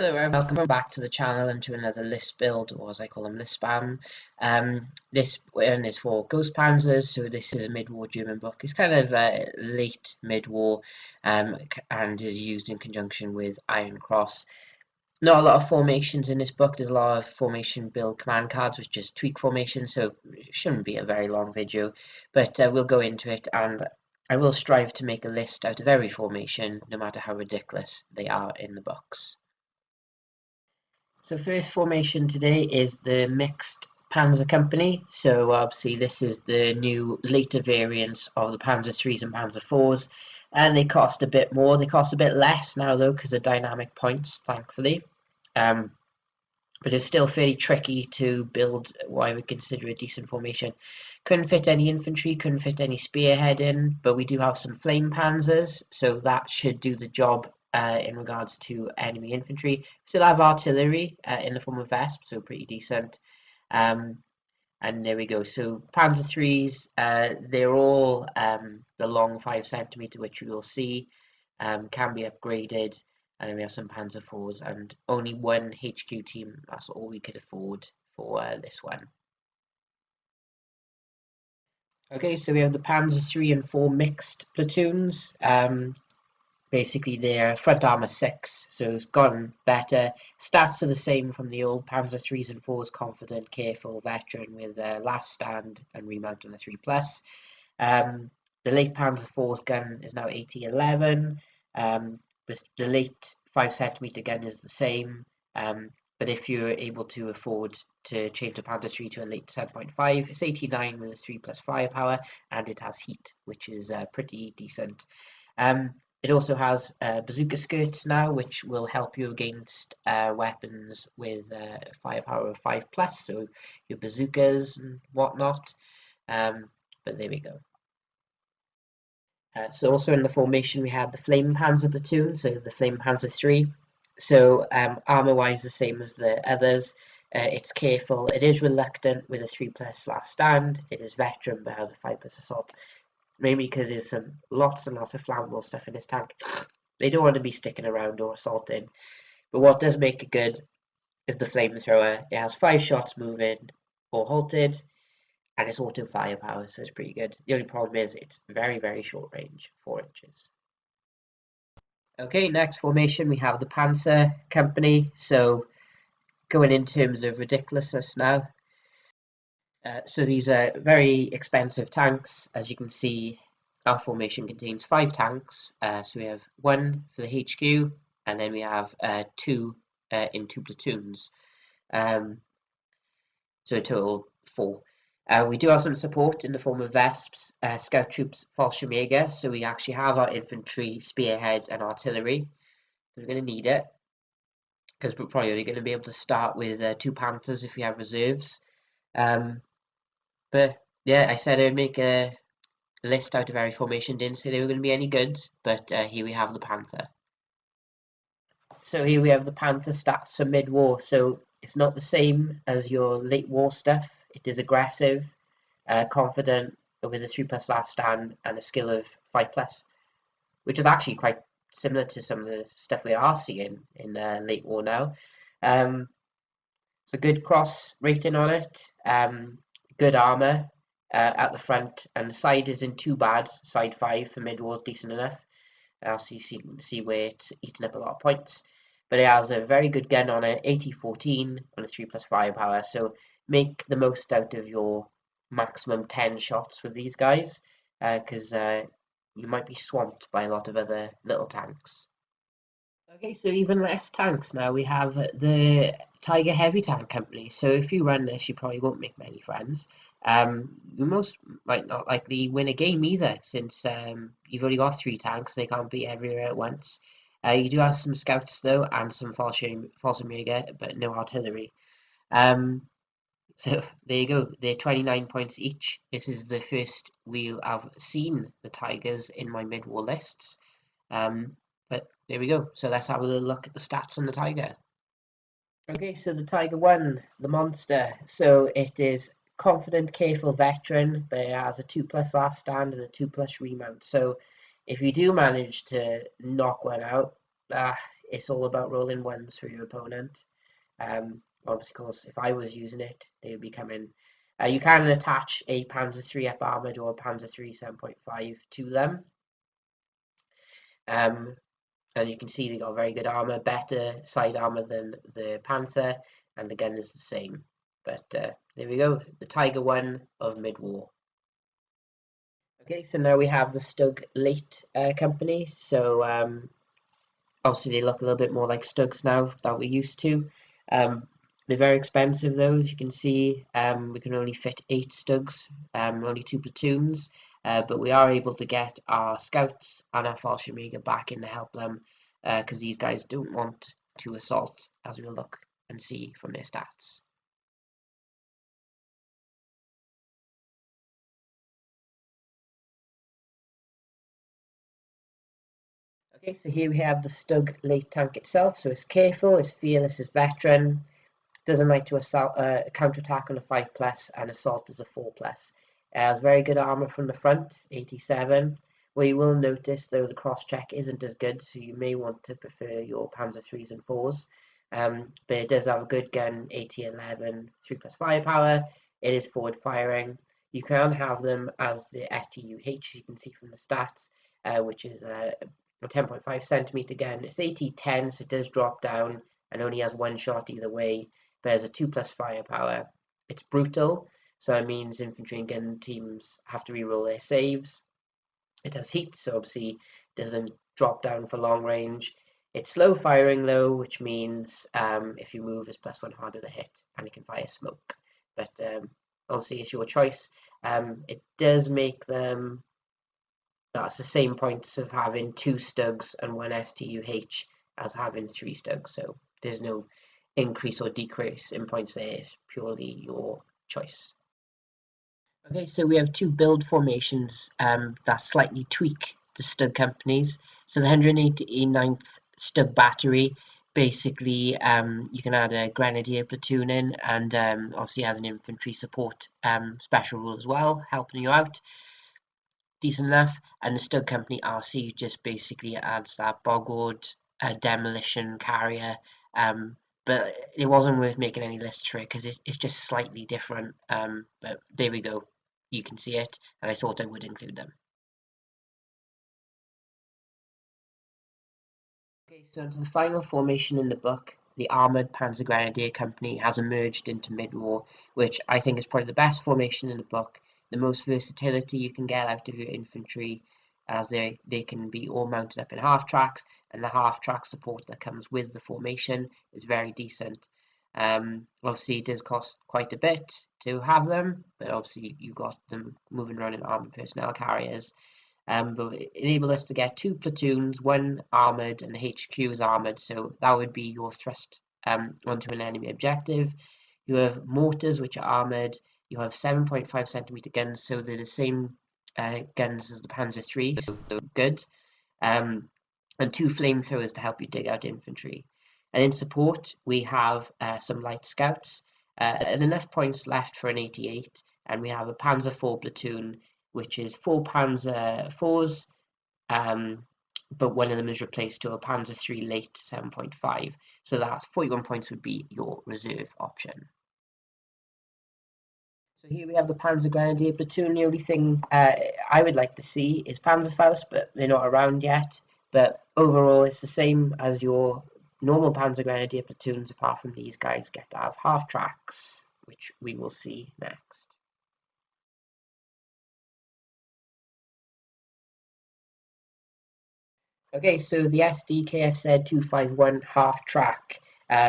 Hello everyone, welcome back to the channel and to another list build, or as I call them, list spam. This one is for Ghost Panzers, so this is a mid-war German book. It's kind of late mid-war and is used in conjunction with Iron Cross. Not a lot of formations in this book. There's a lot of formation build command cards, which just tweak formation, so it shouldn't be a very long video, but we'll go into it, and I will strive to make a list out of every formation, no matter how ridiculous they are in the books. So first formation today is the mixed Panzer company. So obviously this is the new later variants of the Panzer 3s and Panzer 4s, and they cost a bit more. They cost a bit less now though because of dynamic points, thankfully. But it's still fairly tricky to build what I would consider a decent formation. Couldn't fit any infantry, couldn't fit any spearhead in, but we do have some flame panzers, so that should do the job in regards to enemy infantry. Still have artillery in the form of Vesp, so pretty decent. And there we go. So Panzer 3s, they're all the long 5 cm, which you will see, can be upgraded. And then we have some Panzer 4s and only one HQ team. That's all we could afford for this one. Okay, so we have the Panzer 3 and 4 mixed platoons. Basically they're front armor 6, so it's gotten better. Stats are the same from the old Panzer 3s and 4s, confident, careful, veteran with last stand and remount on the 3+. The late Panzer 4's gun is now 80-11. The late 5 cm gun is the same, but if you're able to afford to change the Panzer 3 to a late 7.5, it's 89 with a 3+ firepower, and it has heat, which is pretty decent. It also has bazooka skirts now, which will help you against weapons with firepower of 5+, so your bazookas and whatnot. But there we go. So also in the formation we had the Flame Panzer platoon, so the Flame Panzer 3. So armor-wise the same as the others. It's careful, it is reluctant with a 3+ last stand, it is veteran but has a 5+ assault. Mainly because there's lots and lots of flammable stuff in this tank. They don't want to be sticking around or assaulting. But what does make it good is the flamethrower. It has 5 shots moving or halted, and it's auto firepower, so it's pretty good. The only problem is it's very, very short range, 4 inches. Okay, next formation we have the Panther company. So going in terms of ridiculousness now. So these are very expensive tanks. As you can see, our formation contains 5 tanks. So we have 1 for the HQ, and then we have 2 in 2 platoons. So a total 4. We do have some support in the form of Vesps, Scout Troops, FALLSCHIRMJÄGER. So we actually have our infantry, spearheads, and artillery. We're going to need it, because we're probably only going to be able to start with 2 Panthers if we have reserves. But yeah, I said I'd make a list out of every formation. Didn't say they were going to be any good, but here we have the Panther. So here we have the Panther stats for mid-war. So it's not the same as your late war stuff. It is aggressive, confident, with a 3+ last stand and a skill of 5+, which is actually quite similar to some of the stuff we are seeing in late war now. So good cross rating on it. Good armor at the front, and the side isn't too bad. Side 5 for mid-war, decent enough. So you can see where it's eating up a lot of points. But it has a very good gun on it, 80-14 on a 3+ firepower. So make the most out of your maximum 10 shots with these guys, because you might be swamped by a lot of other little tanks. Okay, so even less tanks now. We have the Tiger Heavy Tank Company. So if you run this, you probably won't make many friends. You most might not likely win a game either, since you've only got 3 tanks. They can't be everywhere at once. You do have some scouts though, and some FALLSCHIRMJäger, but no artillery. So there you go. They're 29 points each. This is the first we'll have seen the Tigers in my mid-war lists. But there we go. So let's have a little look at the stats on the Tiger. Okay, so the Tiger 1, the monster. So it is confident, careful, veteran, but it has a 2+ last stand and a 2+ remount. So if you do manage to knock one out, it's all about rolling ones for your opponent. Obviously, of course, if I was using it, they would be coming. You can attach a Panzer 3 up armoured or a Panzer 3 7.5 to them. And you can see they got very good armour, better side armour than the Panther, and the gun is the same. But there we go, the Tiger 1 of mid-war. Okay, so now we have the STUG late company. So obviously they look a little bit more like STUGs now that we're used to. They're very expensive though, as you can see. We can only fit 8 STUGs, only 2 platoons, but we are able to get our scouts and our FALLSCHIRMJÄGER back in to help them, because these guys don't want to assault, as we'll look and see from their stats. Okay, so here we have the STUG late tank itself. So it's careful, it's fearless, it's veteran, doesn't like to assault, counterattack on a 5+, and assault is a 4+. It has very good armor from the front, 87. What you will notice though, the cross check isn't as good, so you may want to prefer your Panzer 3s and 4s. But it does have a good gun, 80-11, 3+ firepower. It is forward firing. You can have them as the STUG, you can see from the stats, which is a 10.5 centimeter gun. It's 80-10, so it does drop down and only has one shot either way. But has a 2+ firepower. It's brutal, so it means infantry and gun teams have to reroll their saves. It has heat, so obviously doesn't drop down for long range. It's slow firing though, which means if you move, it's +1 harder to hit, and it can fire smoke. But obviously, it's your choice. It does make them. That's the same points of having 2 STUGs and 1 STUG as having 3 STUGs. So there's no increase or decrease in points there. It's purely your choice. Okay, so we have 2 build formations that slightly tweak the STUG companies. So the 189th STUG battery, basically you can add a grenadier platoon in, and obviously has an infantry support special rule as well, helping you out. Decent enough. And the STUG company RC just basically adds that boggart demolition carrier, but it wasn't worth making any lists for it because it's just slightly different. But there we go, you can see it, and I thought I would include them. Okay, so the final formation in the book, the armoured Panzergrenadier company, has emerged into mid-war, which I think is probably the best formation in the book. The most versatility you can get out of your infantry, as they can be all mounted up in half tracks, and the half track support that comes with the formation is very decent. Obviously, it does cost quite a bit to have them, but obviously you've got them moving around in armoured personnel carriers. But it enabled us to get 2 platoons, 1 armoured and the HQ is armoured, so that would be your thrust onto an enemy objective. You have mortars which are armoured, you have 7.5 centimeter guns, so they're the same guns as the Panzer 3, so good. And 2 flamethrowers to help you dig out infantry. And in support, we have some light scouts, and enough points left for an 88, and we have a Panzer 4 platoon, which is 4 Panzer 4s, but one of them is replaced to a Panzer 3 late 7.5. So that's 41 points would be your reserve option. So here we have the Panzergrenadier platoon. The only thing I would like to see is Panzerfaust, but they're not around yet. But overall, it's the same as your normal Panzergrenadier platoons, apart from these guys get to have half tracks, which we will see next. Okay, so the SD KFZ 251 half track,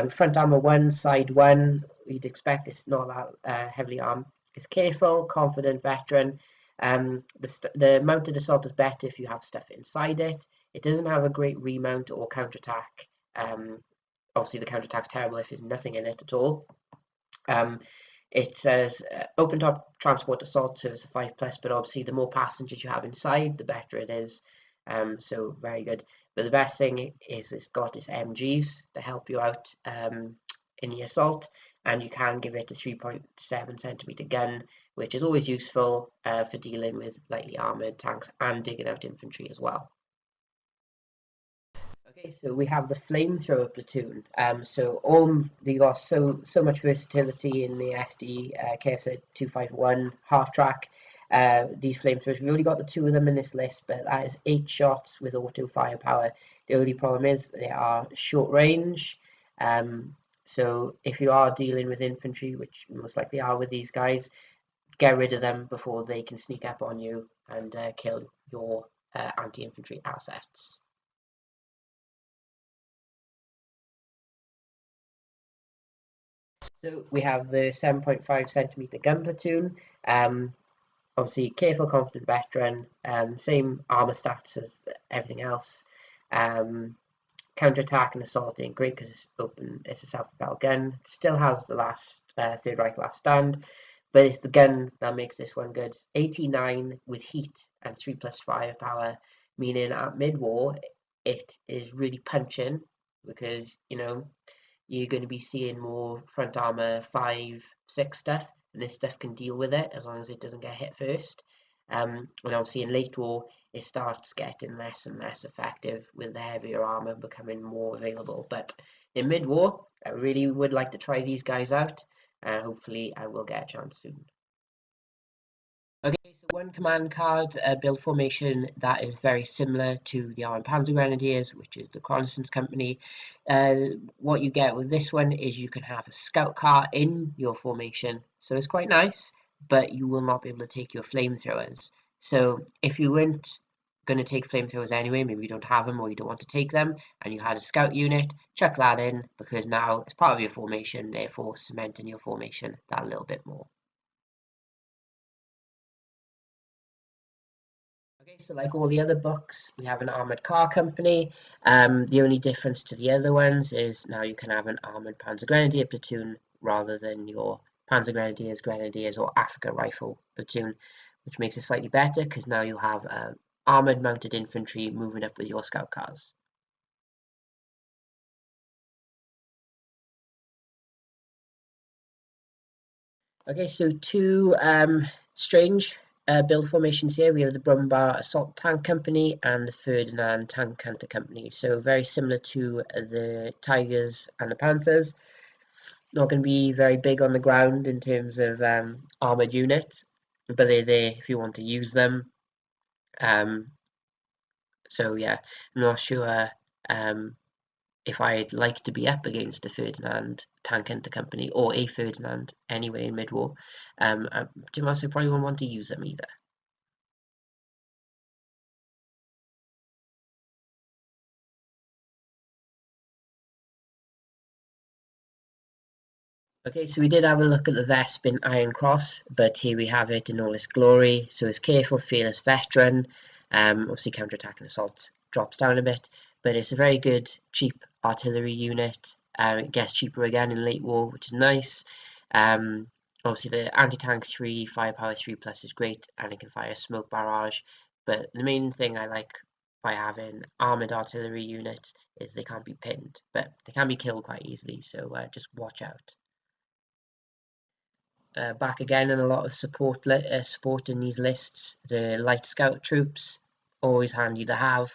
front armor 1, side 1. You'd expect it's not that heavily armed. It's careful, confident, veteran. The mounted assault is better if you have stuff inside it. It doesn't have a great remount or counterattack. Obviously, the counterattack's terrible if there's nothing in it at all. It says open top transport assault service of 5+, but obviously the more passengers you have inside, the better it is. So very good. But the best thing is it's got its MGs to help you out in the assault, and you can give it a 3.7 centimeter gun, which is always useful for dealing with lightly armored tanks and digging out infantry as well. Okay, so we have the flamethrower platoon. So all they got so much versatility in the SD KFZ 251 half track. These flamethrowers, we've only got the two of them in this list, but that is 8 shots with auto firepower. The only problem is they are short range. So if you are dealing with infantry, which most likely are with these guys, get rid of them before they can sneak up on you and kill your anti-infantry assets. So we have the 7.5 centimeter gun platoon. Obviously, careful, confident veteran. Same armor stats as everything else. Counter-attack and assault ain't great because it's open. It's a self-propelled gun. It still has the last Third Reich last stand, but it's the gun that makes this one good. 89 with heat and 3+ firepower, meaning at mid-war it is really punching because you're going to be seeing more front armor 5, 6 stuff, and this stuff can deal with it as long as it doesn't get hit first. And obviously in late war, it starts getting less and less effective with the heavier armor becoming more available. But in mid-war, I really would like to try these guys out. Hopefully I will get a chance soon. Okay, so one command card build formation that is very similar to the armoured panzergrenadiers, which is the reconnaissance company. What you get with this one is you can have a scout car in your formation, so it's quite nice, but you will not be able to take your flamethrowers. So if you weren't going to take flamethrowers anyway, maybe you don't have them or you don't want to take them, and you had a scout unit, chuck that in, because now it's part of your formation, therefore cementing your formation that little bit more. Okay, so like all the other books, we have an armoured car company. The only difference to the other ones is now you can have an armoured panzergrenadier platoon rather than your panzergrenadiers, grenadiers, or Africa rifle platoon, which makes it slightly better because now you have armoured mounted infantry moving up with your scout cars. Okay, so two strange build formations here. We have the Brumbar Assault Tank Company and the Ferdinand Tank Hunter Company. So very similar to the Tigers and the Panthers. Not going to be very big on the ground in terms of armoured units, but they're there if you want to use them. So yeah, I'm not sure if I'd like to be up against a Ferdinand Tank Hunter Company or a Ferdinand anyway in mid-war. To be honest, I probably won't want to use them either. Okay, so we did have a look at the Vespin Iron Cross, but here we have it in all its glory. So it's careful, fearless veteran. Obviously counter-attack and assault drops down a bit, but it's a very good, cheap artillery unit. It gets cheaper again in late war, which is nice. Obviously the anti-tank 3, firepower 3+ is great, and it can fire smoke barrage. But the main thing I like by having armoured artillery units is they can't be pinned, but they can be killed quite easily, so just watch out. Back again in a lot of support in these lists. The light scout troops, always handy to have.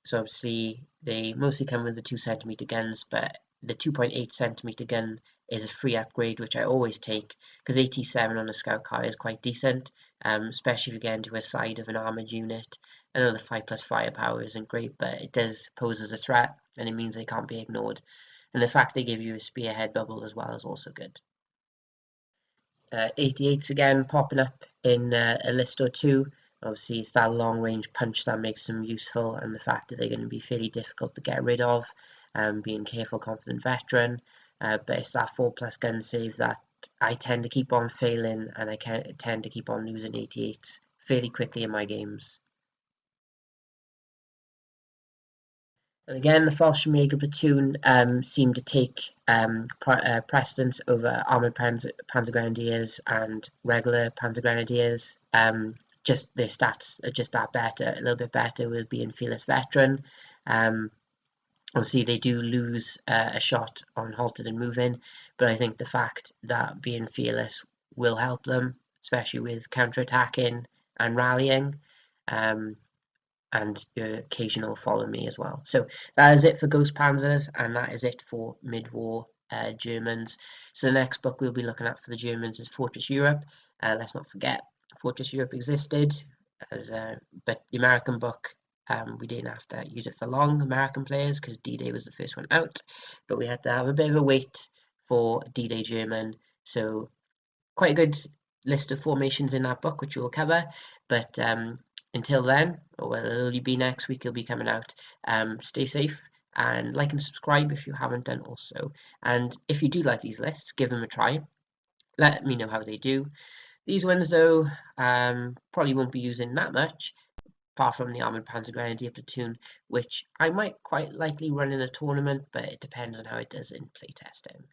So obviously they mostly come with the 2 centimeter guns, but the 2.8 centimeter gun is a free upgrade, which I always take because 87 on a scout car is quite decent, especially if you get into a side of an armored unit. I know the 5+ firepower isn't great, but it does pose as a threat, and it means they can't be ignored. And the fact they give you a spearhead bubble as well is also good. 88s again popping up in a list or two. Obviously, it's that long range punch that makes them useful, and the fact that they're going to be fairly difficult to get rid of, being careful, confident veteran. But it's that 4+ gun save that I tend to keep on failing, and I tend to keep on losing 88s fairly quickly in my games. And again, the FALLSCHIRMJÄGER platoon seemed to take precedence over armoured panzergrenadiers and regular panzergrenadiers. Just their stats are just that better, a little bit better with being fearless veteran. Obviously, they do lose a shot on halted and moving, but I think the fact that being fearless will help them, especially with counter-attacking and rallying. and your occasional follow me as well. So that is it for Ghost Panzers, and that is it for mid-war Germans. So the next book we'll be looking at for the Germans is Fortress Europe. Let's not forget, Fortress Europe existed, but the American book, we didn't have to use it for long, American players, because D-Day was the first one out, but we had to have a bit of a wait for D-Day German. So quite a good list of formations in that book, which we'll cover. But until then, or well, it'll only be next week, it'll be coming out. Stay safe and like and subscribe if you haven't done also. And if you do like these lists, give them a try. Let me know how they do. These ones, though, probably won't be using that much, apart from the armoured panzergrenadier platoon, which I might quite likely run in a tournament, but it depends on how it does in playtesting.